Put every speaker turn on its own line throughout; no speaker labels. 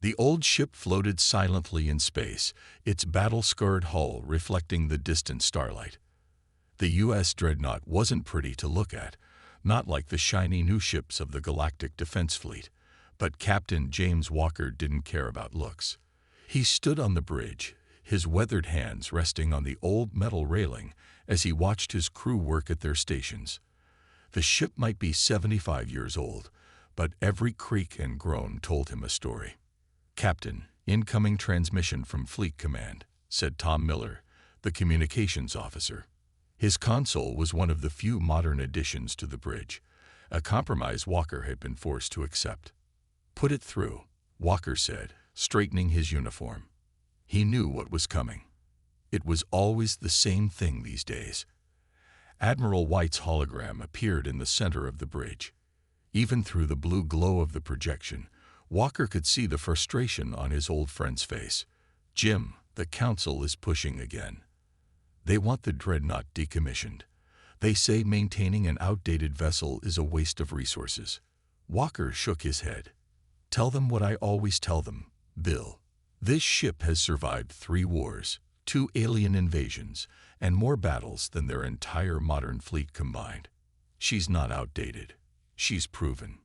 The old ship floated silently in space, its battle-scarred hull reflecting the distant starlight. The U.S. dreadnought wasn't pretty to look at, not like the shiny new ships of the Galactic Defense Fleet, but Captain James Walker didn't care about looks. He stood on the bridge, his weathered hands resting on the old metal railing as he watched his crew work at their stations. The ship might be 75 years old, but every creak and groan told him a story. "Captain, incoming transmission from Fleet Command," said Tom Miller, the communications officer. His console was one of the few modern additions to the bridge, a compromise Walker had been forced to accept. "Put it through," Walker said, straightening his uniform. He knew what was coming. It was always the same thing these days. Admiral White's hologram appeared in the center of the bridge. Even through the blue glow of the projection, Walker could see the frustration on his old friend's face. "Jim, the Council is pushing again. They want the dreadnought decommissioned. They say maintaining an outdated vessel is a waste of resources." Walker shook his head. "Tell them what I always tell them, Bill. This ship has survived 3 wars, 2 alien invasions, and more battles than their entire modern fleet combined. She's not outdated. She's proven.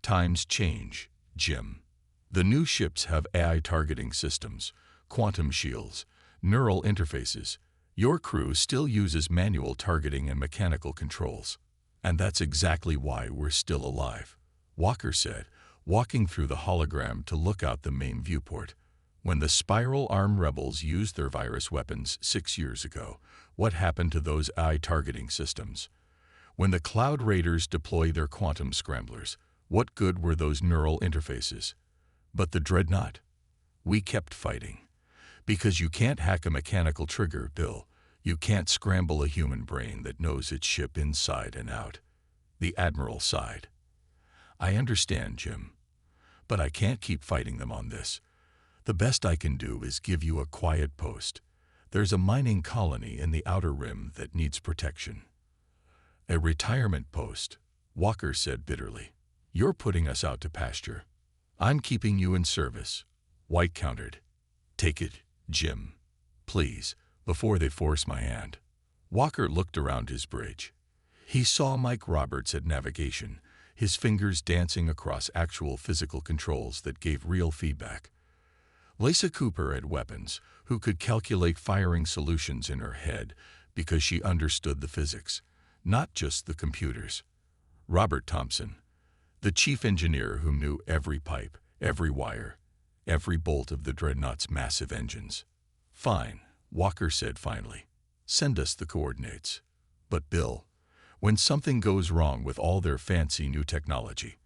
Times change, Jim. The new ships have AI targeting systems, quantum shields, neural interfaces. Your crew still uses manual targeting and mechanical controls. And that's exactly why we're still alive," Walker said, walking through the hologram to look out the main viewport. "When the Spiral Arm rebels used their virus weapons 6 years ago, what happened to those AI targeting systems? When the Cloud Raiders deploy their quantum scramblers, what good were those neural interfaces? But the dreadnought? We kept fighting. Because you can't hack a mechanical trigger, Bill. You can't scramble a human brain that knows its ship inside and out." The Admiral sighed. "I understand, Jim. But I can't keep fighting them on this. The best I can do is give you a quiet post. There's a mining colony in the Outer Rim that needs protection." "A retirement post," Walker said bitterly. "You're putting us out to pasture." "I'm keeping you in service," White countered. "Take it, Jim. Please, before they force my hand." Walker looked around his bridge. He saw Mike Roberts at navigation, his fingers dancing across actual physical controls that gave real feedback. Lisa Cooper at weapons, who could calculate firing solutions in her head because she understood the physics, not just the computers. Robert Thompson, the chief engineer who knew every pipe, every wire, every bolt of the dreadnought's massive engines. "Fine," Walker said finally. "Send us the coordinates. But Bill, when something goes wrong with all their fancy new technology,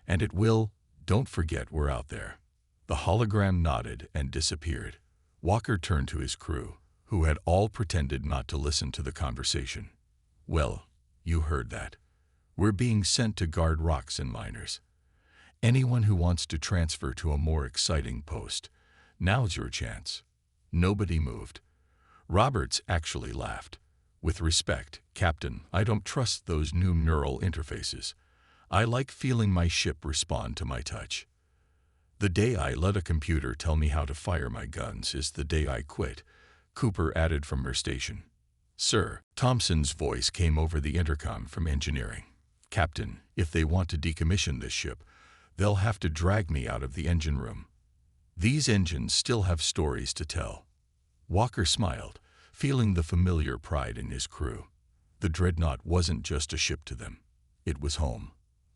and it will, don't forget we're out there." The hologram nodded and disappeared. Walker turned to his crew, who had all pretended not to listen to the conversation. "Well, you heard that. We're being sent to guard rocks and miners. Anyone who wants to transfer to a more exciting post, now's your chance." Nobody moved. Roberts actually laughed. "With respect, Captain, I don't trust those new neural interfaces. I like feeling my ship respond to my touch. The day I let a computer tell me how to fire my guns is the day I quit," Cooper added from her station. "Sir," Thompson's voice came over the intercom from engineering. "Captain, if they want to decommission this ship, they'll have to drag me out of the engine room. These engines still have stories to tell." Walker smiled, feeling the familiar pride in his crew. The dreadnought wasn't just a ship to them. It was home.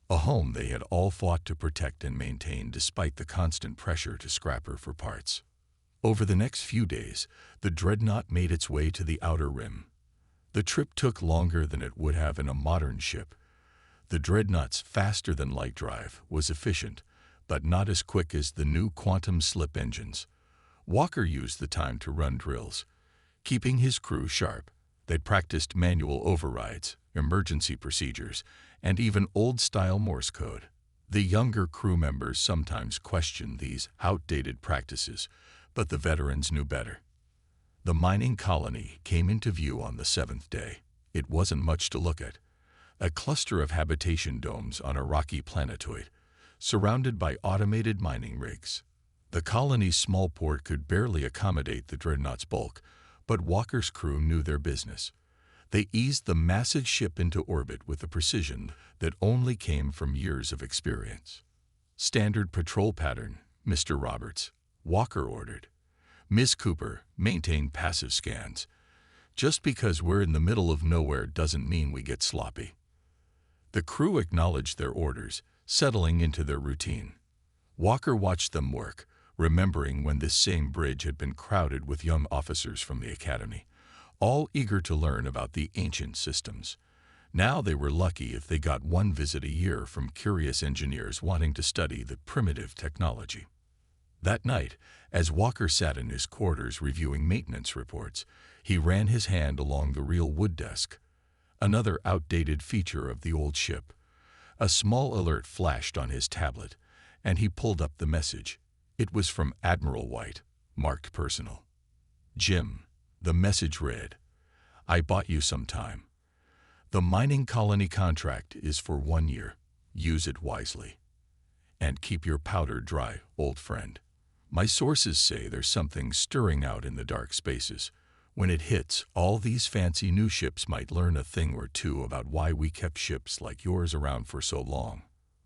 A home they had all fought to protect and maintain despite the constant pressure to scrap her for parts. Over the next few days, the dreadnought made its way to the Outer Rim. The trip took longer than it would have in a modern ship. The dreadnought's faster-than-light drive was efficient, but not as quick as the new quantum slip engines. Walker used the time to run drills, keeping his crew sharp. They'd practiced manual overrides, emergency procedures, and even old-style Morse code. The younger crew members sometimes questioned these outdated practices, but the veterans knew better. The mining colony came into view on the 7th day. It wasn't much to look at. A cluster of habitation domes on a rocky planetoid, surrounded by automated mining rigs. The colony's small port could barely accommodate the dreadnought's bulk, but Walker's crew knew their business. They eased the massive ship into orbit with a precision that only came from years of experience. "Standard patrol pattern, Mr. Roberts," Walker ordered. "Miss Cooper, maintain passive scans. Just because we're in the middle of nowhere doesn't mean we get sloppy." The crew acknowledged their orders, settling into their routine. Walker watched them work, remembering when this same bridge had been crowded with young officers from the academy, all eager to learn about the ancient systems. Now they were lucky if they got one visit a year from curious engineers wanting to study the primitive technology. That night, as Walker sat in his quarters reviewing maintenance reports, he ran his hand along the real wood desk. Another outdated feature of the old ship. A small alert flashed on his tablet, and he pulled up the message. It was from Admiral White, marked personal. "Jim," the message read, "I bought you some time. The mining colony contract is for 1 year. Use it wisely. And keep your powder dry, old friend. My sources say there's something stirring out in the dark spaces. When it hits, all these fancy new ships might learn a thing or two about why we kept ships like yours around for so long.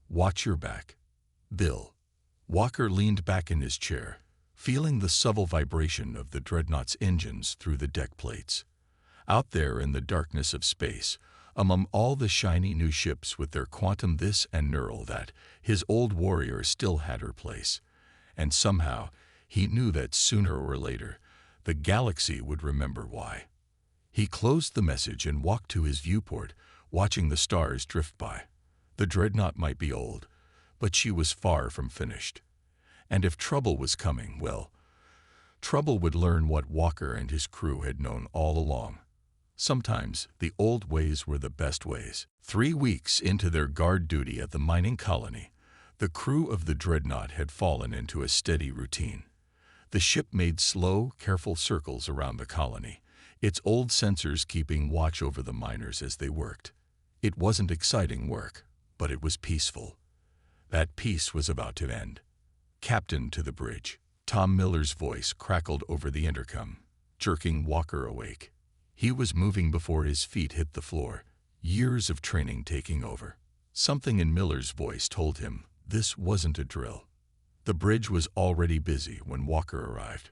Watch your back. Bill." Walker leaned back in his chair, feeling the subtle vibration of the dreadnought's engines through the deck plates. Out there in the darkness of space, among all the shiny new ships with their quantum this and neural that, his old warrior still had her place. And somehow, he knew that sooner or later, the galaxy would remember why. He closed the message and walked to his viewport, watching the stars drift by. The dreadnought might be old, but she was far from finished. And if trouble was coming, well, trouble would learn what Walker and his crew had known all along. Sometimes the old ways were the best ways. 3 weeks into their guard duty at the mining colony, the crew of the dreadnought had fallen into a steady routine. The ship made slow, careful circles around the colony, its old sensors keeping watch over the miners as they worked. It wasn't exciting work, but it was peaceful. That peace was about to end. "Captain to the bridge." Tom Miller's voice crackled over the intercom, jerking Walker awake. He was moving before his feet hit the floor, years of training taking over. Something in Miller's voice told him this wasn't a drill. The bridge was already busy when Walker arrived.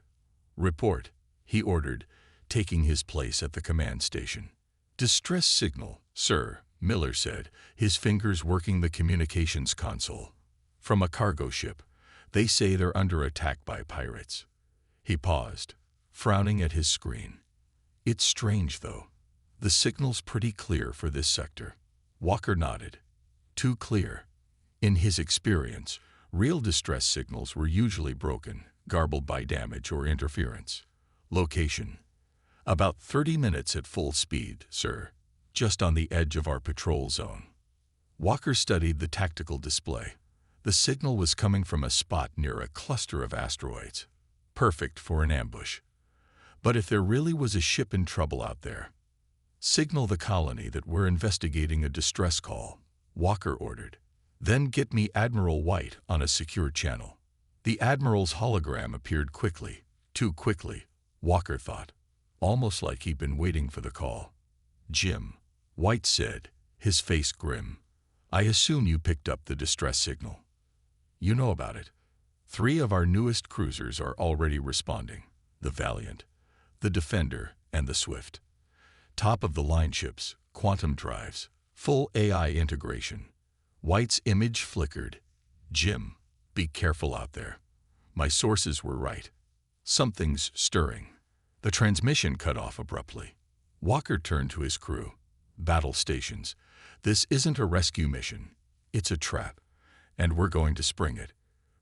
"Report," he ordered, taking his place at the command station. "Distress signal, sir," Miller said, his fingers working the communications console. "From a cargo ship. They say they're under attack by pirates." He paused, frowning at his screen. "It's strange, though. The signal's pretty clear for this sector." Walker nodded. Too clear. In his experience, real distress signals were usually broken, garbled by damage or interference. "Location: about 30 minutes at full speed, sir. Just on the edge of our patrol zone." Walker studied the tactical display. The signal was coming from a spot near a cluster of asteroids. Perfect for an ambush. But if there really was a ship in trouble out there, "Signal the colony that we're investigating a distress call," Walker ordered. "Then get me Admiral White on a secure channel." The Admiral's hologram appeared quickly, too quickly, Walker thought, almost like he'd been waiting for the call. "Jim," White said, his face grim, "I assume you picked up the distress signal. You know about it. 3 of our newest cruisers are already responding: the Valiant, the Defender, and the Swift. Top-of-the-line ships, quantum drives, full AI integration." White's image flickered. "Jim, be careful out there. My sources were right. Something's stirring." The transmission cut off abruptly. Walker turned to his crew. "Battle stations. This isn't a rescue mission. It's a trap, and we're going to spring it."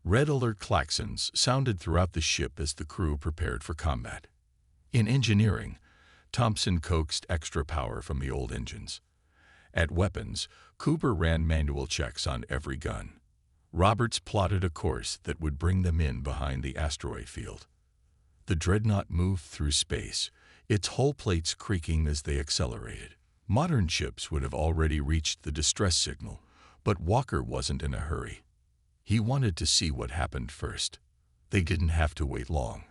Red alert klaxons sounded throughout the ship as the crew prepared for combat. In engineering, Thompson coaxed extra power from the old engines. At weapons, Cooper ran manual checks on every gun. Roberts plotted a course that would bring them in behind the asteroid field. The dreadnought moved through space, its hull plates creaking as they accelerated. Modern ships would have already reached the distress signal, but Walker wasn't in a hurry. He wanted to see what happened first. They didn't have to wait long.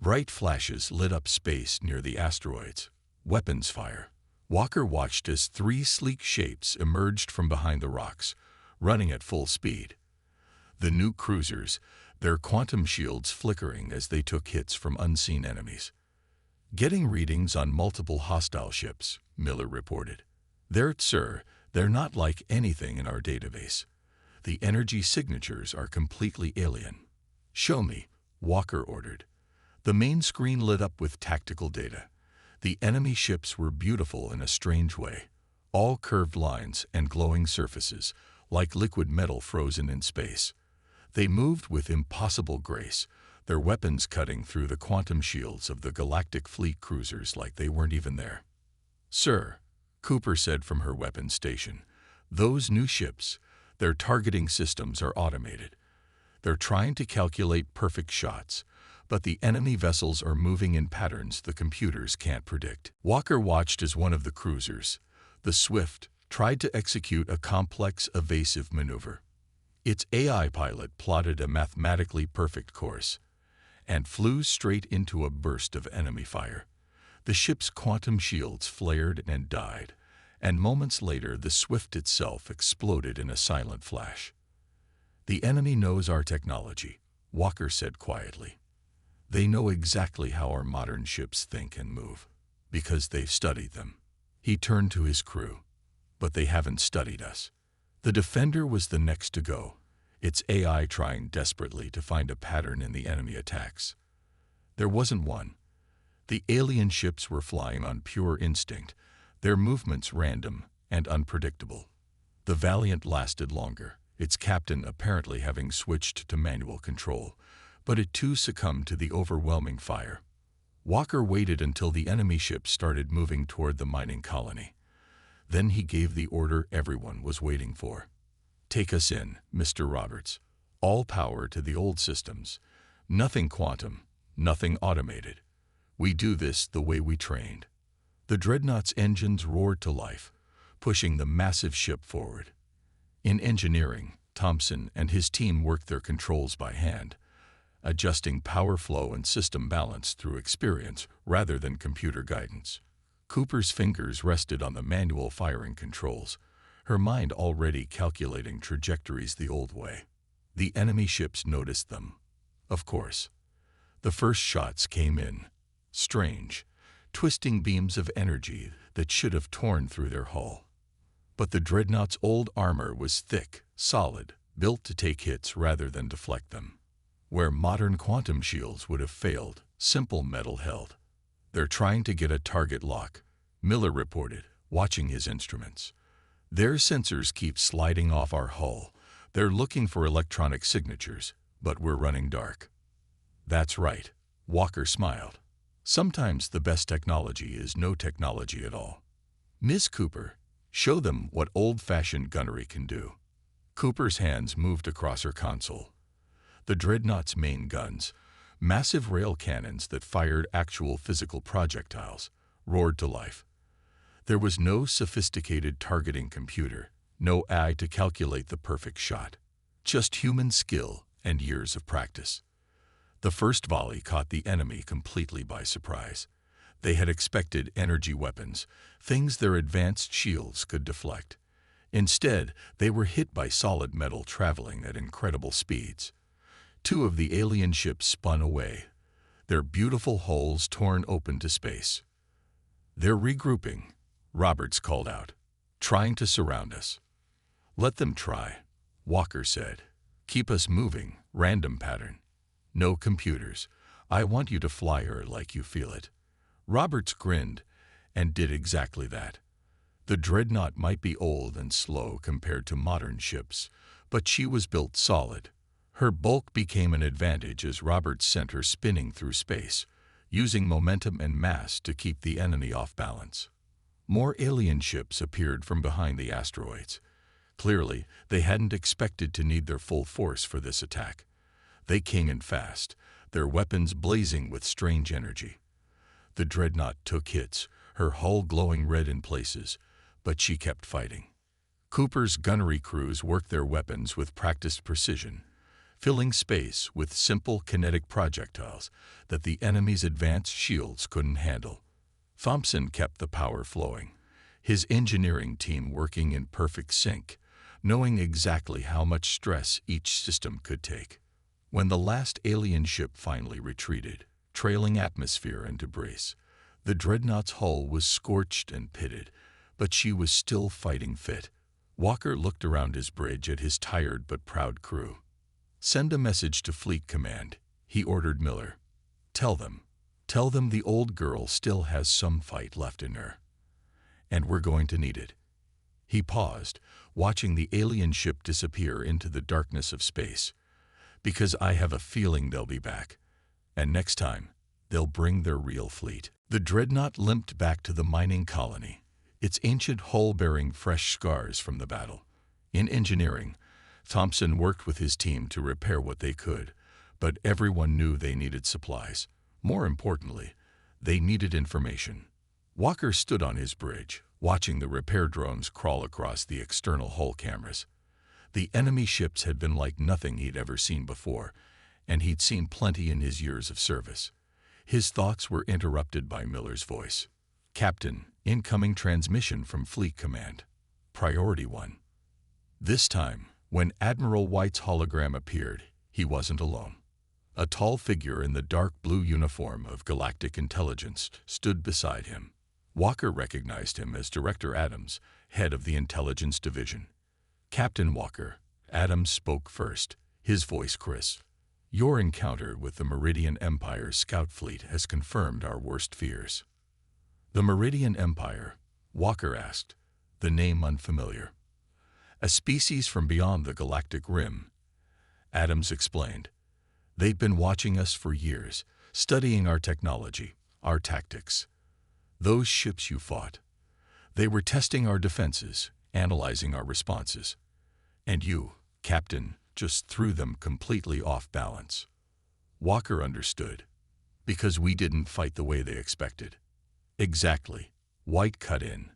Bright flashes lit up space near the asteroids. Weapons fire. Walker watched as 3 sleek shapes emerged from behind the rocks, running at full speed. The new cruisers, their quantum shields flickering as they took hits from unseen enemies. Getting readings on multiple hostile ships, Miller reported. Sir, they're not like anything in our database. The energy signatures are completely alien. Show me, Walker ordered. The main screen lit up with tactical data. The enemy ships were beautiful in a strange way, all curved lines and glowing surfaces, like liquid metal frozen in space. They moved with impossible grace, their weapons cutting through the quantum shields of the Galactic fleet cruisers like they weren't even there. Sir, Cooper said from her weapons station, those new ships, their targeting systems are automated. They're trying to calculate perfect shots, but the enemy vessels are moving in patterns the computers can't predict. Walker watched as one of the cruisers, the Swift, tried to execute a complex evasive maneuver. Its AI pilot plotted a mathematically perfect course and flew straight into a burst of enemy fire. The ship's quantum shields flared and died, and moments later the Swift itself exploded in a silent flash. The enemy knows our technology, Walker said quietly. They know exactly how our modern ships think and move, because they've studied them. He turned to his crew. But they haven't studied us. The Defender was the next to go, its AI trying desperately to find a pattern in the enemy attacks. There wasn't one. The alien ships were flying on pure instinct, their movements random and unpredictable. The Valiant lasted longer, its captain apparently having switched to manual control, but it too succumbed to the overwhelming fire. Walker waited until the enemy ship started moving toward the mining colony. Then he gave the order everyone was waiting for. Take us in, Mr. Roberts. All power to the old systems. Nothing quantum, nothing automated. We do this the way we trained. The dreadnought's engines roared to life, pushing the massive ship forward. In engineering, Thompson and his team worked their controls by hand, adjusting power flow and system balance through experience rather than computer guidance. Cooper's fingers rested on the manual firing controls, her mind already calculating trajectories the old way. The enemy ships noticed them. Of course. The first shots came in, strange, twisting beams of energy that should have torn through their hull. But the dreadnought's old armor was thick, solid, built to take hits rather than deflect them. Where modern quantum shields would have failed, simple metal held. They're trying to get a target lock, Miller reported, watching his instruments. Their sensors keep sliding off our hull. They're looking for electronic signatures, but we're running dark. That's right, Walker smiled. Sometimes the best technology is no technology at all. Ms. Cooper, show them what old-fashioned gunnery can do. Cooper's hands moved across her console. The dreadnought's main guns, massive rail cannons that fired actual physical projectiles, roared to life. There was no sophisticated targeting computer, no AI to calculate the perfect shot. Just human skill and years of practice. The first volley caught the enemy completely by surprise. They had expected energy weapons, things their advanced shields could deflect. Instead, they were hit by solid metal traveling at incredible speeds. Two of the alien ships spun away, their beautiful hulls torn open to space. They're regrouping, Roberts called out, trying to surround us. Let them try, Walker said. Keep us moving, random pattern. No computers. I want you to fly her like you feel it. Roberts grinned and did exactly that. The dreadnought might be old and slow compared to modern ships, but she was built solid. Her bulk became an advantage as Roberts sent her spinning through space, using momentum and mass to keep the enemy off balance. More alien ships appeared from behind the asteroids. Clearly, they hadn't expected to need their full force for this attack. They came in fast, their weapons blazing with strange energy. The dreadnought took hits, her hull glowing red in places, but she kept fighting. Cooper's gunnery crews worked their weapons with practiced precision, filling space with simple kinetic projectiles that the enemy's advanced shields couldn't handle. Thompson kept the power flowing, his engineering team working in perfect sync, knowing exactly how much stress each system could take. When the last alien ship finally retreated, trailing atmosphere and debris, the dreadnought's hull was scorched and pitted, but she was still fighting fit. Walker looked around his bridge at his tired but proud crew. "Send a message to Fleet Command," he ordered Miller. Tell them the old girl still has some fight left in her. And we're going to need it." He paused, watching the alien ship disappear into the darkness of space. "Because I have a feeling they'll be back. And next time, they'll bring their real fleet." The dreadnought limped back to the mining colony, its ancient hull bearing fresh scars from the battle. In engineering, Thompson worked with his team to repair what they could, but everyone knew they needed supplies. More importantly, they needed information. Walker stood on his bridge, watching the repair drones crawl across the external hull cameras. The enemy ships had been like nothing he'd ever seen before, and he'd seen plenty in his years of service. His thoughts were interrupted by Miller's voice. "Captain, incoming transmission from Fleet Command. Priority 1. This time, when Admiral White's hologram appeared, he wasn't alone. A tall figure in the dark blue uniform of Galactic Intelligence stood beside him. Walker recognized him as Director Adams, head of the Intelligence Division. "Captain Walker," Adams spoke first, his voice crisp. "Your encounter with the Meridian Empire's scout fleet has confirmed our worst fears." "The Meridian Empire?" Walker asked, the name unfamiliar. "A species from beyond the galactic rim," Adams explained. "They've been watching us for years, studying our technology, our tactics. Those ships you fought, they were testing our defenses, analyzing our responses. And you, Captain, just threw them completely off balance." Walker understood. "Because we didn't fight the way they expected." "Exactly," White cut in.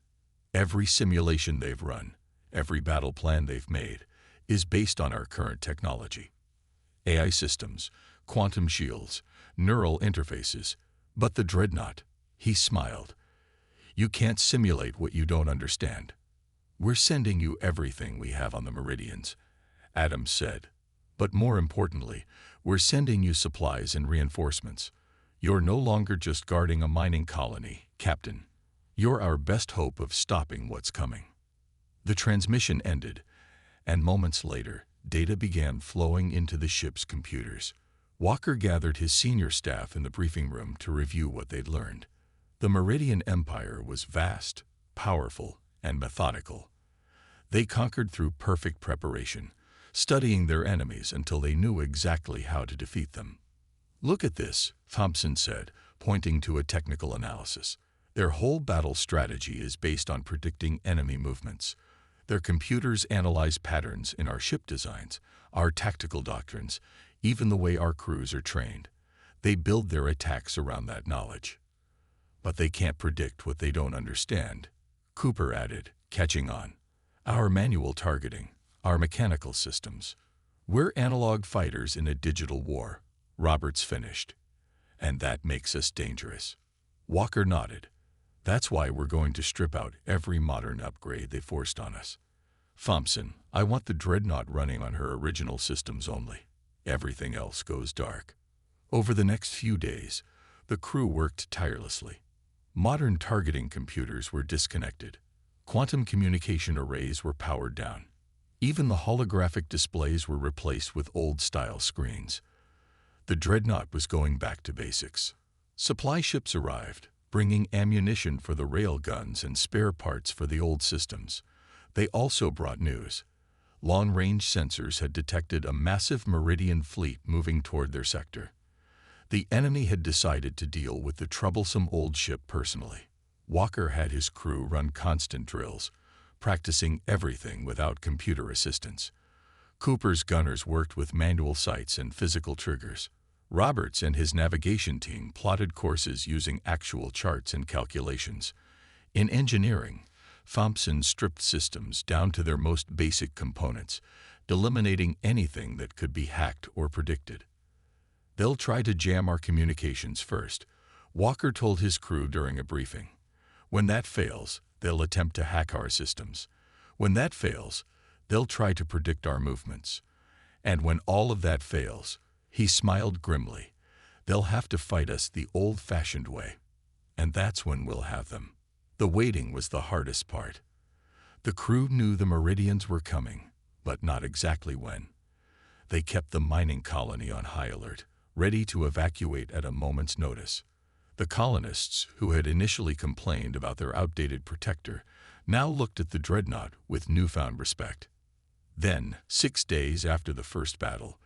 "Every simulation they've run, every battle plan they've made, is based on our current technology. AI systems, quantum shields, neural interfaces. But the dreadnought," he smiled. "You can't simulate what you don't understand." "We're sending you everything we have on the Meridians," Adams said. "But more importantly, we're sending you supplies and reinforcements. You're no longer just guarding a mining colony, Captain. You're our best hope of stopping what's coming." The transmission ended, and moments later, data began flowing into the ship's computers. Walker gathered his senior staff in the briefing room to review what they'd learned. The Meridian Empire was vast, powerful, and methodical. They conquered through perfect preparation, studying their enemies until they knew exactly how to defeat them. "Look at this," Thompson said, pointing to a technical analysis. "Their whole battle strategy is based on predicting enemy movements. Their computers analyze patterns in our ship designs, our tactical doctrines, even the way our crews are trained. They build their attacks around that knowledge." "But they can't predict what they don't understand," Cooper added, catching on. "Our manual targeting, our mechanical systems. We're analog fighters in a digital war," Roberts finished. "And that makes us dangerous." Walker nodded. "That's why we're going to strip out every modern upgrade they forced on us. Thompson, I want the dreadnought running on her original systems only. Everything else goes dark." Over the next few days, the crew worked tirelessly. Modern targeting computers were disconnected. Quantum communication arrays were powered down. Even the holographic displays were replaced with old-style screens. The dreadnought was going back to basics. Supply ships arrived, bringing ammunition for the rail guns and spare parts for the old systems. They also brought news. Long-range sensors had detected a massive Meridian fleet moving toward their sector. The enemy had decided to deal with the troublesome old ship personally. Walker had his crew run constant drills, practicing everything without computer assistance. Cooper's gunners worked with manual sights and physical triggers. Roberts and his navigation team plotted courses using actual charts and calculations. In engineering, Thompson stripped systems down to their most basic components, eliminating anything that could be hacked or predicted. "They'll try to jam our communications first," Walker told his crew during a briefing. "When that fails, they'll attempt to hack our systems. When that fails, they'll try to predict our movements. And when all of that fails," he smiled grimly, "they'll have to fight us the old-fashioned way. And that's when we'll have them." The waiting was the hardest part. The crew knew the Meridians were coming, but not exactly when. They kept the mining colony on high alert, ready to evacuate at a moment's notice. The colonists, who had initially complained about their outdated protector, now looked at the dreadnought with newfound respect. Then, 6 days after the first battle,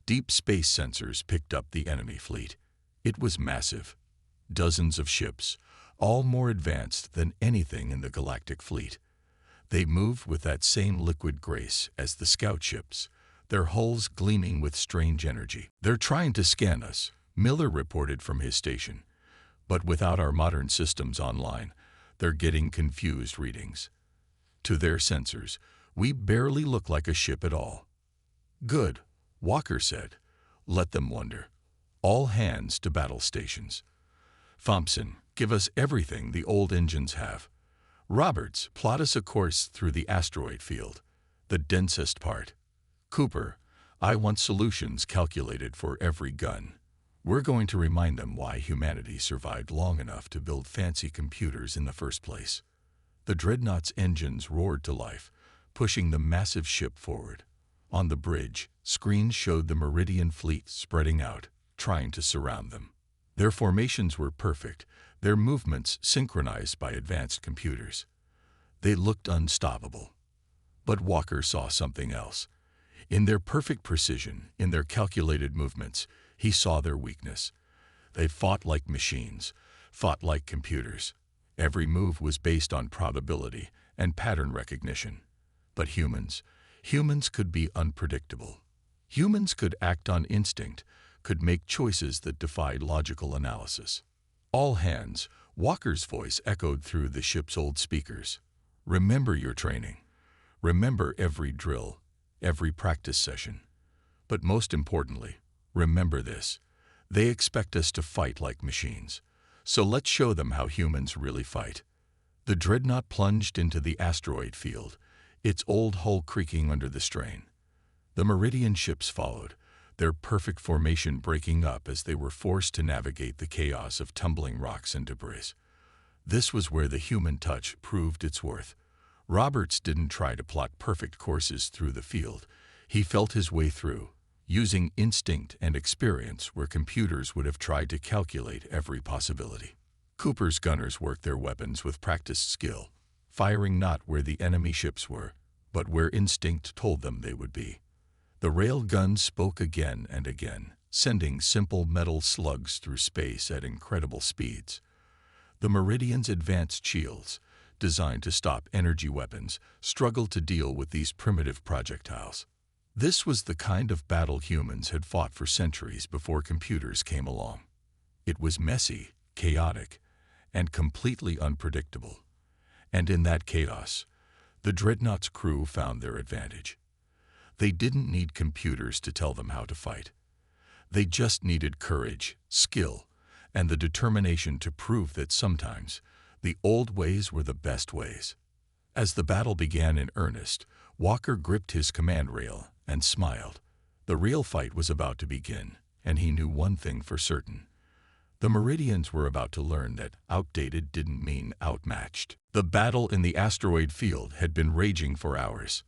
deep space sensors picked up the enemy fleet. It was massive. Dozens of ships, all more advanced than anything in the Galactic fleet. They moved with that same liquid grace as the scout ships, their hulls gleaming with strange energy. "They're trying to scan us," Miller reported from his station. "But without our modern systems online, they're getting confused readings. To their sensors, we barely look like a ship at all." "Good," Walker said. "Let them wonder. All hands to battle stations. Thompson, give us everything the old engines have. Roberts, plot us a course through the asteroid field, the densest part. Cooper, I want solutions calculated for every gun. We're going to remind them why humanity survived long enough to build fancy computers in the first place." The dreadnought's engines roared to life, pushing the massive ship forward. On the bridge, screens showed the Meridian fleet spreading out, trying to surround them. Their formations were perfect, their movements synchronized by advanced computers. They looked unstoppable. But Walker saw something else. In their perfect precision, in their calculated movements, he saw their weakness. They fought like machines, fought like computers. Every move was based on probability and pattern recognition. But humans could be unpredictable. Humans could act on instinct, could make choices that defied logical analysis. "All hands," Walker's voice echoed through the ship's old speakers. "Remember your training. Remember every drill, every practice session. But most importantly, remember this. They expect us to fight like machines. So let's show them how humans really fight." The dreadnought plunged into the asteroid field, its old hull creaking under the strain. The Meridian ships followed, their perfect formation breaking up as they were forced to navigate the chaos of tumbling rocks and debris. This was where the human touch proved its worth. Roberts didn't try to plot perfect courses through the field. He felt his way through, using instinct and experience where computers would have tried to calculate every possibility. Cooper's gunners worked their weapons with practiced skill, firing not where the enemy ships were, but where instinct told them they would be. The rail guns spoke again and again, sending simple metal slugs through space at incredible speeds. The Meridian's advanced shields, designed to stop energy weapons, struggled to deal with these primitive projectiles. This was the kind of battle humans had fought for centuries before computers came along. It was messy, chaotic, and completely unpredictable. And in that chaos, the dreadnought's crew found their advantage. They didn't need computers to tell them how to fight. They just needed courage, skill, and the determination to prove that sometimes the old ways were the best ways. As the battle began in earnest, Walker gripped his command rail and smiled. The real fight was about to begin, and he knew one thing for certain. The Meridians were about to learn that outdated didn't mean outmatched. The battle in the asteroid field had been raging for hours.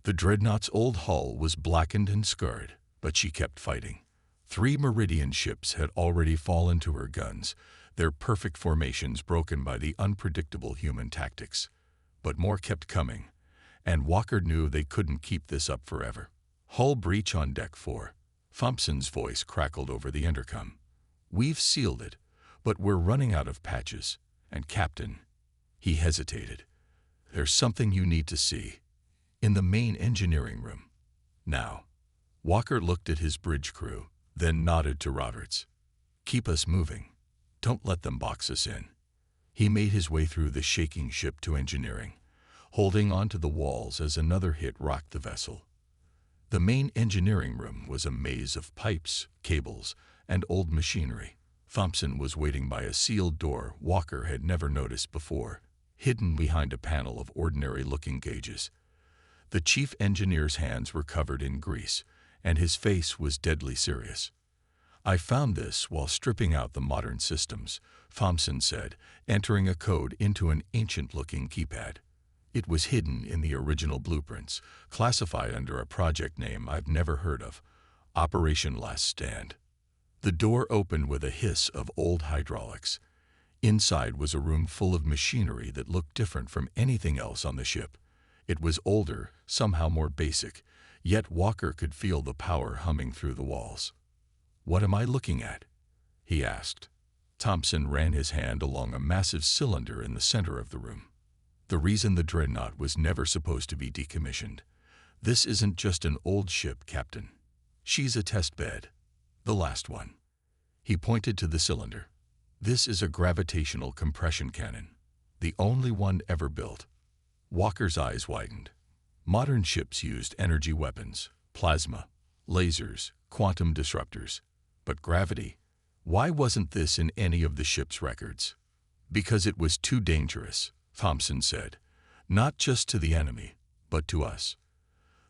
The dreadnought's old hull was blackened and scarred, but she kept fighting. 3 Meridian ships had already fallen to her guns, their perfect formations broken by the unpredictable human tactics. But more kept coming, and Walker knew they couldn't keep this up forever. "Hull breach on deck 4. Thompson's voice crackled over the intercom. "We've sealed it, but we're running out of patches. And Captain," he hesitated, "there's something you need to see. In the main engineering room. Now." Walker looked at his bridge crew, then nodded to Roberts. "Keep us moving. Don't let them box us in." He made his way through the shaking ship to engineering, holding onto the walls as another hit rocked the vessel. The main engineering room was a maze of pipes, cables, and old machinery. Thompson was waiting by a sealed door Walker had never noticed before, hidden behind a panel of ordinary-looking gauges. The chief engineer's hands were covered in grease, and his face was deadly serious. "I found this while stripping out the modern systems," Thompson said, entering a code into an ancient-looking keypad. It was hidden in the original blueprints, classified under a project name I've never heard of, Operation Last Stand. The door opened with a hiss of old hydraulics. Inside was a room full of machinery that looked different from anything else on the ship. It was older, somehow more basic, yet Walker could feel the power humming through the walls. "What am I looking at?" he asked. Thompson ran his hand along a massive cylinder in the center of the room. "The reason the dreadnought was never supposed to be decommissioned. This isn't just an old ship, Captain. She's a test bed. The last one." He pointed to the cylinder. "This is a gravitational compression cannon, the only one ever built." Walker's eyes widened. Modern ships used energy weapons, plasma, lasers, quantum disruptors. But gravity? Why wasn't this in any of the ship's records? "Because it was too dangerous," Thompson said. "Not just to the enemy, but to us.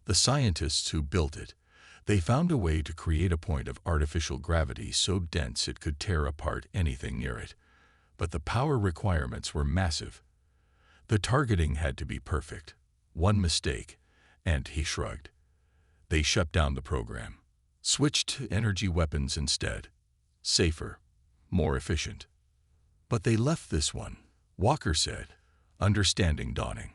The scientists who built it, they found a way to create a point of artificial gravity so dense it could tear apart anything near it. But the power requirements were massive. The targeting had to be perfect. One mistake, and," he shrugged, "they shut down the program. Switched to energy weapons instead. Safer, more efficient." "But they left this one," Walker said, understanding dawning.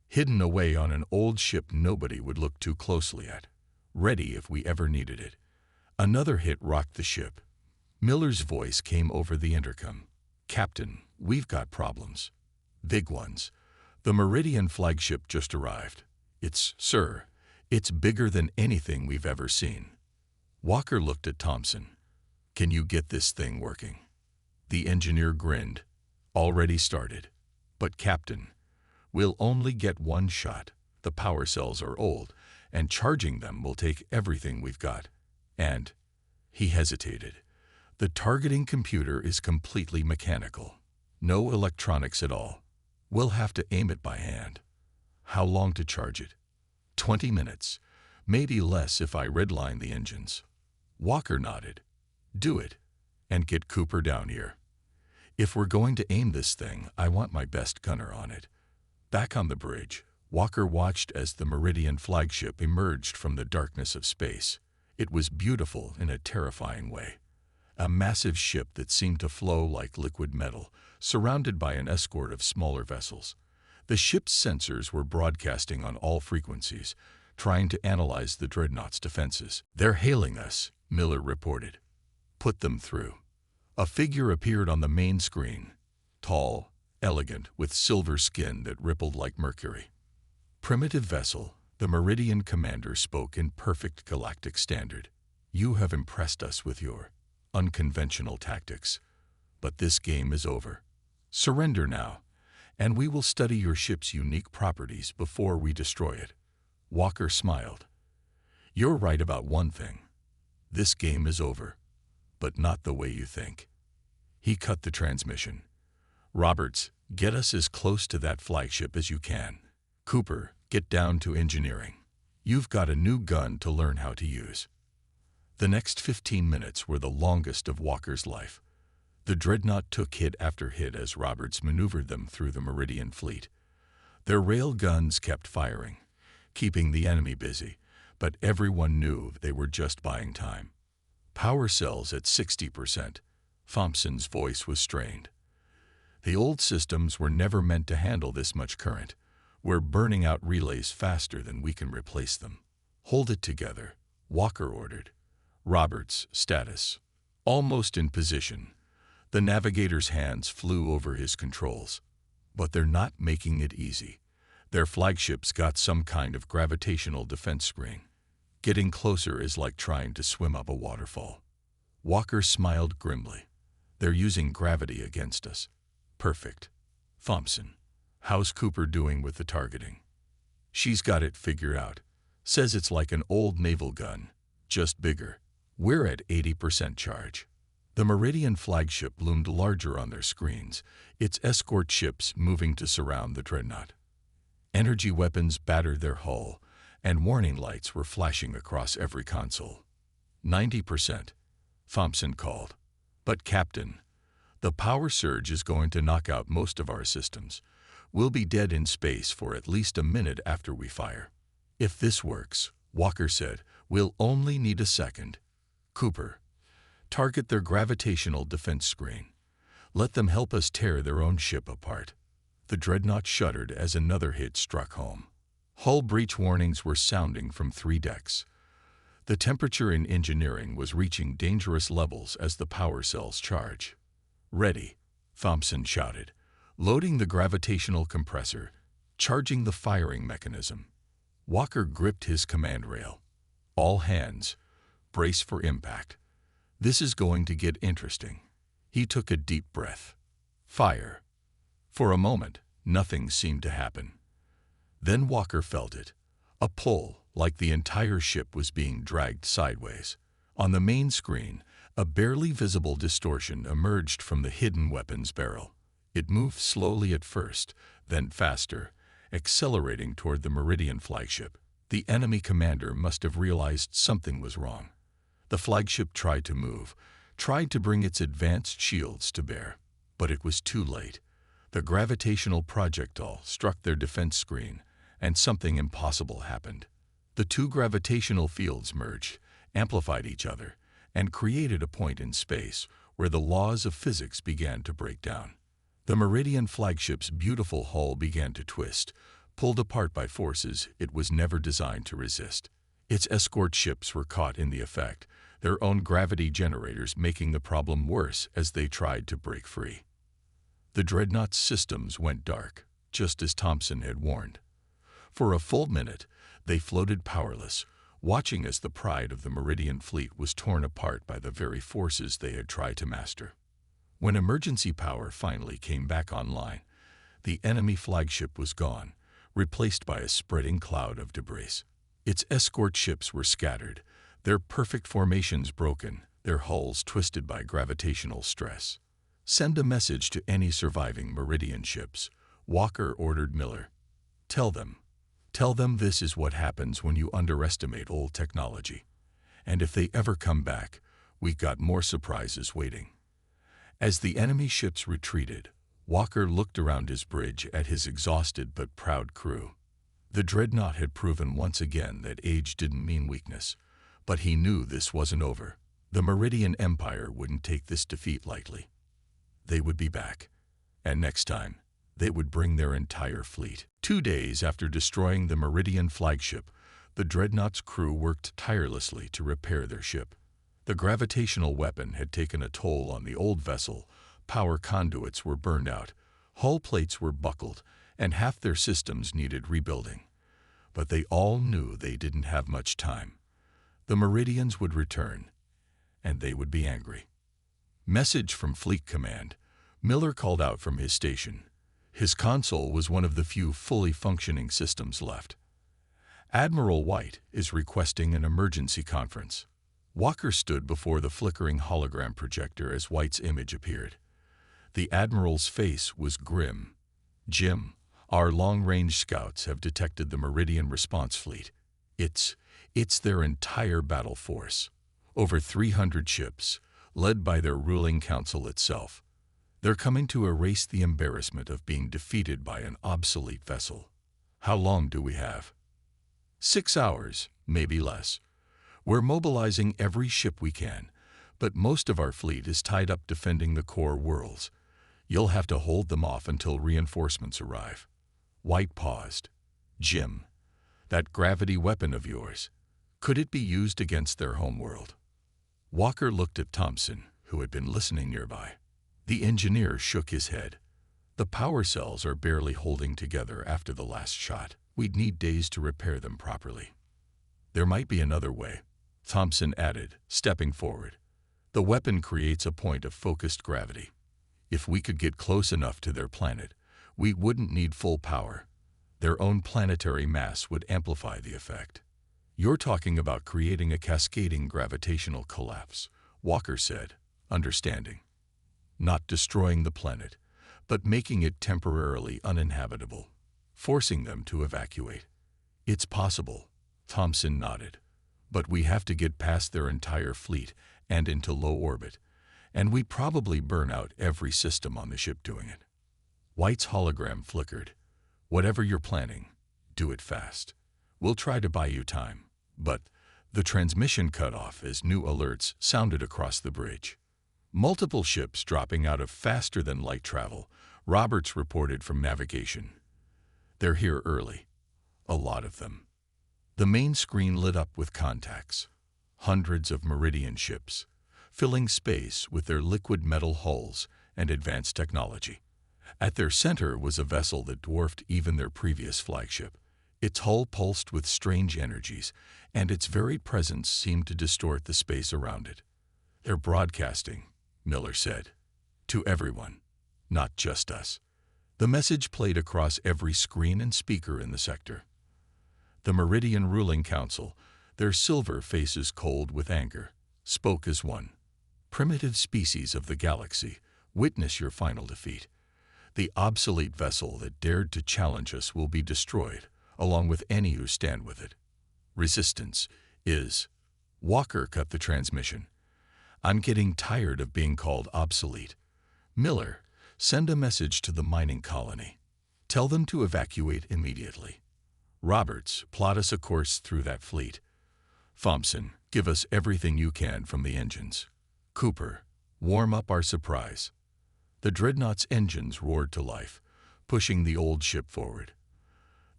"Hidden away on an old ship nobody would look too closely at. Ready if we ever needed it." Another hit rocked the ship. Miller's voice came over the intercom. "Captain, we've got problems. Big ones. The Meridian flagship just arrived. Sir, it's bigger than anything we've ever seen." Walker looked at Thompson. "Can you get this thing working?" The engineer grinned. "Already started. But Captain, we'll only get one shot. The power cells are old, and charging them will take everything we've got. And," he hesitated, "the targeting computer is completely mechanical. No electronics at all. We'll have to aim it by hand." "How long to charge it?" 20 minutes. Maybe less if I redline the engines." Walker nodded. "Do it, and get Cooper down here. If we're going to aim this thing, I want my best gunner on it." Back on the bridge, Walker watched as the Meridian flagship emerged from the darkness of space. It was beautiful in a terrifying way. A massive ship that seemed to flow like liquid metal, surrounded by an escort of smaller vessels. The ship's sensors were broadcasting on all frequencies, trying to analyze the dreadnought's defenses. "They're hailing us," Miller reported. "Put them through." A figure appeared on the main screen, tall, elegant, with silver skin that rippled like mercury. "Primitive vessel," the Meridian commander spoke in perfect galactic standard. "You have impressed us with your unconventional tactics. But this game is over. Surrender now, and we will study your ship's unique properties before we destroy it." Walker smiled. "You're right about one thing. This game is over, but not the way you think." He cut the transmission. "Roberts, get us as close to that flagship as you can. Cooper, get down to engineering. You've got a new gun to learn how to use." The next 15 minutes were the longest of Walker's life. The dreadnought took hit after hit as Roberts maneuvered them through the Meridian fleet. Their rail guns kept firing, keeping the enemy busy, but everyone knew they were just buying time. "Power cells at 60%. Thompson's voice was strained. "The old systems were never meant to handle this much current. We're burning out relays faster than we can replace them." "Hold it together," Walker ordered. "Roberts, status." "Almost in position." The navigator's hands flew over his controls. "But they're not making it easy. Their flagship's got some kind of gravitational defense screen. Getting closer is like trying to swim up a waterfall." Walker smiled grimly. "They're using gravity against us." "Perfect. Thompson, how's Cooper doing with the targeting?" "She's got it figured out. Says it's like an old naval gun, just bigger. We're at 80% charge. The Meridian flagship loomed larger on their screens, its escort ships moving to surround the dreadnought. Energy weapons battered their hull, and warning lights were flashing across every console. 90%, Thompson called. But Captain, the power surge is going to knock out most of our systems. We'll be dead in space for at least a minute after we fire. If this works, Walker said, we'll only need a second. Cooper, target their gravitational defense screen. Let them help us tear their own ship apart. The dreadnought shuddered as another hit struck home. Hull breach warnings were sounding from 3 decks. The temperature in engineering was reaching dangerous levels as the power cells charge. Ready, Thompson shouted, loading the gravitational compressor, charging the firing mechanism. Walker gripped his command rail. All hands, brace for impact. This is going to get interesting. He took a deep breath. Fire. For a moment, nothing seemed to happen. Then Walker felt it. A pull, like the entire ship was being dragged sideways. On the main screen, a barely visible distortion emerged from the hidden weapons barrel. It moved slowly at first, then faster, accelerating toward the Meridian flagship. The enemy commander must have realized something was wrong. The flagship tried to move, tried to bring its advanced shields to bear, but it was too late. The gravitational projectile struck their defense screen, and something impossible happened. The 2 gravitational fields merged, amplified each other, and created a point in space where the laws of physics began to break down. The Meridian flagship's beautiful hull began to twist, pulled apart by forces it was never designed to resist. Its escort ships were caught in the effect, their own gravity generators making the problem worse as they tried to break free. The dreadnought's systems went dark, just as Thompson had warned. For a full minute, they floated powerless, watching as the pride of the Meridian fleet was torn apart by the very forces they had tried to master. When emergency power finally came back online, the enemy flagship was gone, replaced by a spreading cloud of debris. Its escort ships were scattered, their perfect formations broken, their hulls twisted by gravitational stress. Send a message to any surviving Meridian ships, Walker ordered Miller. Tell them this is what happens when you underestimate old technology. And if they ever come back, we've got more surprises waiting. As the enemy ships retreated, Walker looked around his bridge at his exhausted but proud crew. The dreadnought had proven once again that age didn't mean weakness, but he knew this wasn't over. The Meridian Empire wouldn't take this defeat lightly. They would be back, and next time, they would bring their entire fleet. 2 days after destroying the Meridian flagship, the dreadnought's crew worked tirelessly to repair their ship. The gravitational weapon had taken a toll on the old vessel, power conduits were burned out, hull plates were buckled, and half their systems needed rebuilding. But they all knew they didn't have much time. The Meridians would return, and they would be angry. Message from Fleet Command. Miller called out from his station. His console was one of the few fully functioning systems left. Admiral White is requesting an emergency conference. Walker stood before the flickering hologram projector as White's image appeared. The Admiral's face was grim. Jim, our long-range scouts have detected the Meridian response fleet. It's their entire battle force. Over 300 ships, led by their ruling council itself. They're coming to erase the embarrassment of being defeated by an obsolete vessel. How long do we have? 6 hours, maybe less. We're mobilizing every ship we can, but most of our fleet is tied up defending the core worlds. You'll have to hold them off until reinforcements arrive. White paused. Jim, that gravity weapon of yours, could it be used against their homeworld? Walker looked at Thompson, who had been listening nearby. The engineer shook his head. The power cells are barely holding together after the last shot. We'd need days to repair them properly. There might be another way, Thompson added, stepping forward. The weapon creates a point of focused gravity. If we could get close enough to their planet, we wouldn't need full power. Their own planetary mass would amplify the effect. You're talking about creating a cascading gravitational collapse, Walker said, understanding. Not destroying the planet, but making it temporarily uninhabitable, forcing them to evacuate. It's possible, Thompson nodded, but we have to get past their entire fleet and into low orbit, and we'd probably burn out every system on the ship doing it. White's hologram flickered. Whatever you're planning, do it fast. We'll try to buy you time. But the transmission cut off as new alerts sounded across the bridge. Multiple ships dropping out of faster-than-light travel, Roberts reported from navigation. They're here early. A lot of them. The main screen lit up with contacts. Hundreds of Meridian ships, filling space with their liquid metal hulls and advanced technology. At their center was a vessel that dwarfed even their previous flagship. Its hull pulsed with strange energies, and its very presence seemed to distort the space around it. They're broadcasting, Miller said. To everyone, not just us. The message played across every screen and speaker in the sector. The Meridian Ruling Council, their silver faces cold with anger, spoke as one. Primitive species of the galaxy, witness your final defeat. The obsolete vessel that dared to challenge us will be destroyed, along with any who stand with it. Resistance is... Walker cut the transmission. I'm getting tired of being called obsolete. Miller, send a message to the mining colony. Tell them to evacuate immediately. Roberts, plot us a course through that fleet. Thompson, give us everything you can from the engines. Cooper, warm up our surprise. The dreadnought's engines roared to life, pushing the old ship forward.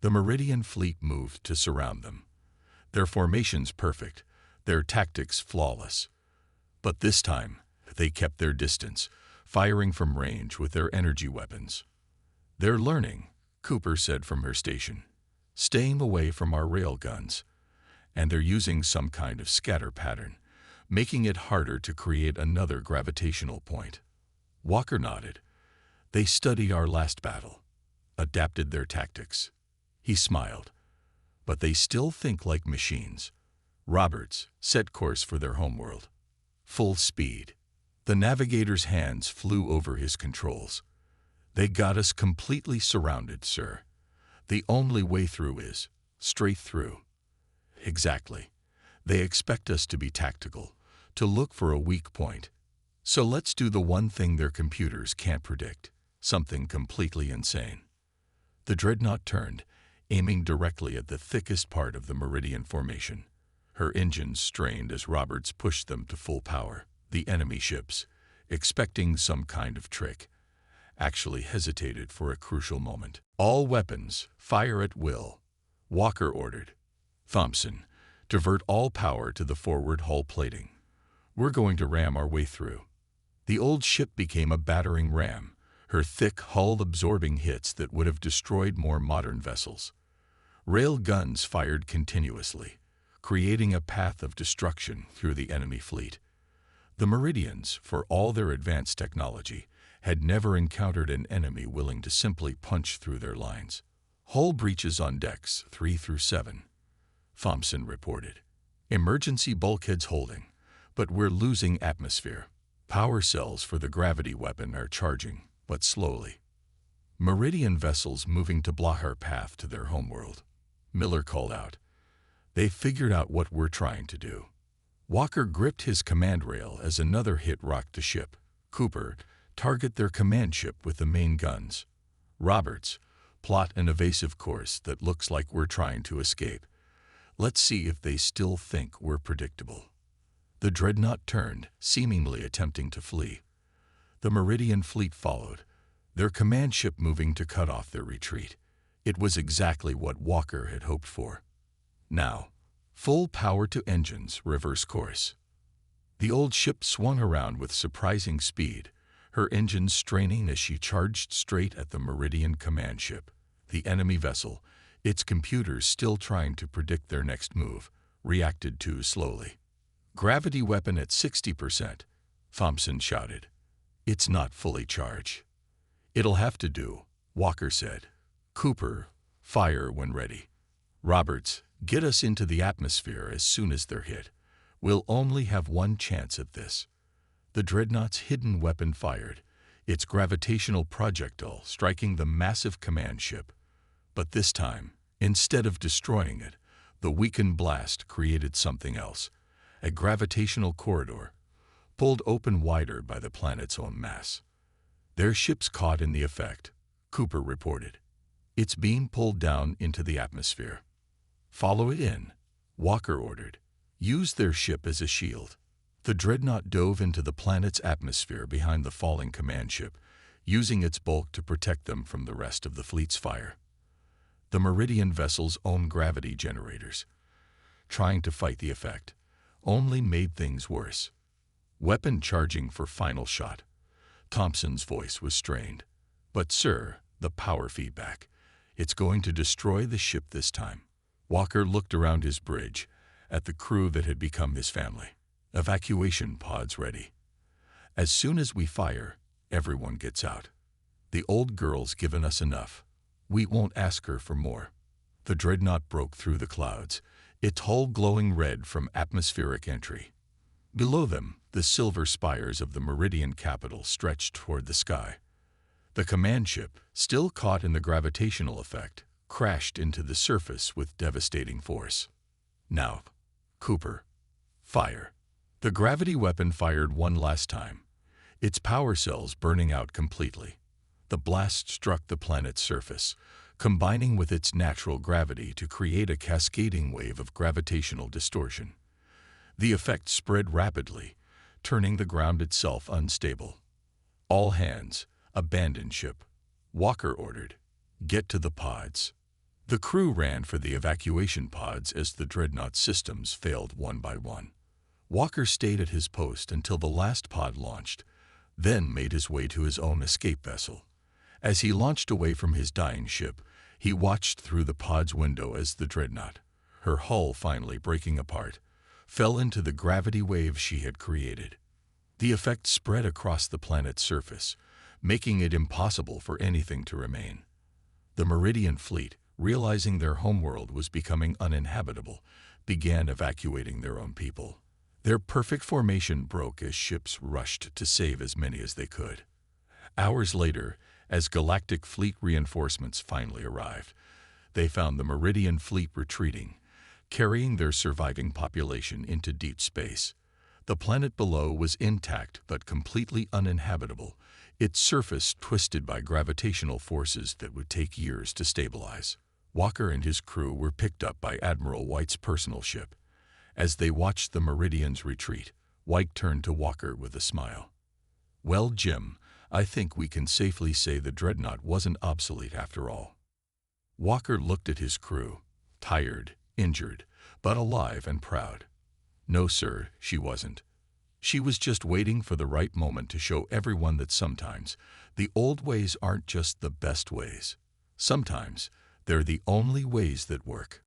The Meridian fleet moved to surround them. Their formations perfect, their tactics flawless. But this time, they kept their distance, firing from range with their energy weapons. They're learning, Cooper said from her station, staying away from our rail guns. And they're using some kind of scatter pattern, making it harder to create another gravitational point. Walker nodded. They studied our last battle, adapted their tactics. He smiled. But they still think like machines. Roberts set course for their homeworld. Full speed. The navigator's hands flew over his controls. They got us completely surrounded, sir. The only way through is straight through. Exactly. They expect us to be tactical, to look for a weak point. So let's do the one thing their computers can't predict, something completely insane. The dreadnought turned, aiming directly at the thickest part of the Meridian formation. Her engines strained as Roberts pushed them to full power. The enemy ships, expecting some kind of trick, actually hesitated for a crucial moment. All weapons, fire at will, Walker ordered. Thompson, divert all power to the forward hull plating. We're going to ram our way through. The old ship became a battering ram, her thick hull absorbing hits that would have destroyed more modern vessels. Rail guns fired continuously, creating a path of destruction through the enemy fleet. The Meridians, for all their advanced technology, had never encountered an enemy willing to simply punch through their lines. Hull breaches on decks 3 through 7. Thompson reported. Emergency bulkheads holding, but we're losing atmosphere. Power cells for the gravity weapon are charging, but slowly. Meridian vessels moving to block our path to their homeworld. Miller called out. They figured out what we're trying to do. Walker gripped his command rail as another hit rocked the ship. Cooper, target their command ship with the main guns. Roberts, plot an evasive course that looks like we're trying to escape. Let's see if they still think we're predictable. The dreadnought turned, seemingly attempting to flee. The Meridian fleet followed, their command ship moving to cut off their retreat. It was exactly what Walker had hoped for. Now, full power to engines, reverse course. The old ship swung around with surprising speed, her engines straining as she charged straight at the Meridian command ship. The enemy vessel, its computers still trying to predict their next move, reacted too slowly. Gravity weapon at 60%, Thompson shouted. It's not fully charged. It'll have to do, Walker said. Cooper, fire when ready. Roberts, Get us into the atmosphere as soon as they're hit. We'll only have one chance at this. The dreadnought's hidden weapon fired, its gravitational projectile striking the massive command ship. But this time, instead of destroying it, the weakened blast created something else, a gravitational corridor, pulled open wider by the planet's own mass. Their ship's caught in the effect, Cooper reported. It's being pulled down into the atmosphere. Follow it in, Walker ordered. Use their ship as a shield. The dreadnought dove into the planet's atmosphere behind the falling command ship, using its bulk to protect them from the rest of the fleet's fire. The Meridian vessel's own gravity generators, trying to fight the effect, only made things worse. Weapon charging for final shot. Thompson's voice was strained. But sir, the power feedback. It's going to destroy the ship this time. Walker looked around his bridge, at the crew that had become his family. Evacuation pods ready. As soon as we fire, everyone gets out. The old girl's given us enough. We won't ask her for more. The dreadnought broke through the clouds, its hull glowing red from atmospheric entry. Below them, the silver spires of the Meridian capital stretched toward the sky. The command ship, still caught in the gravitational effect, crashed into the surface with devastating force. Now, Cooper, fire. The gravity weapon fired one last time, its power cells burning out completely. The blast struck the planet's surface, combining with its natural gravity to create a cascading wave of gravitational distortion. The effect spread rapidly, turning the ground itself unstable. All hands, abandon ship, Walker ordered. Get to the pods. The crew ran for the evacuation pods as the dreadnought systems failed one by one. Walker stayed at his post until the last pod launched, then made his way to his own escape vessel. As he launched away from his dying ship, he watched through the pod's window as the dreadnought, her hull finally breaking apart, fell into the gravity wave she had created. The effect spread across the planet's surface, making it impossible for anything to remain. The Meridian fleet, realizing their homeworld was becoming uninhabitable, began evacuating their own people. Their perfect formation broke as ships rushed to save as many as they could. Hours later, as Galactic fleet reinforcements finally arrived, they found the Meridian fleet retreating, carrying their surviving population into deep space. The planet below was intact but completely uninhabitable, its surface twisted by gravitational forces that would take years to stabilize. Walker and his crew were picked up by Admiral White's personal ship. As they watched the Meridian's retreat, White turned to Walker with a smile. Well, Jim, I think we can safely say the dreadnought wasn't obsolete after all. Walker looked at his crew, tired, injured, but alive and proud. No, sir, she wasn't. She was just waiting for the right moment to show everyone that sometimes the old ways aren't just the best ways. Sometimes they're the only ways that work.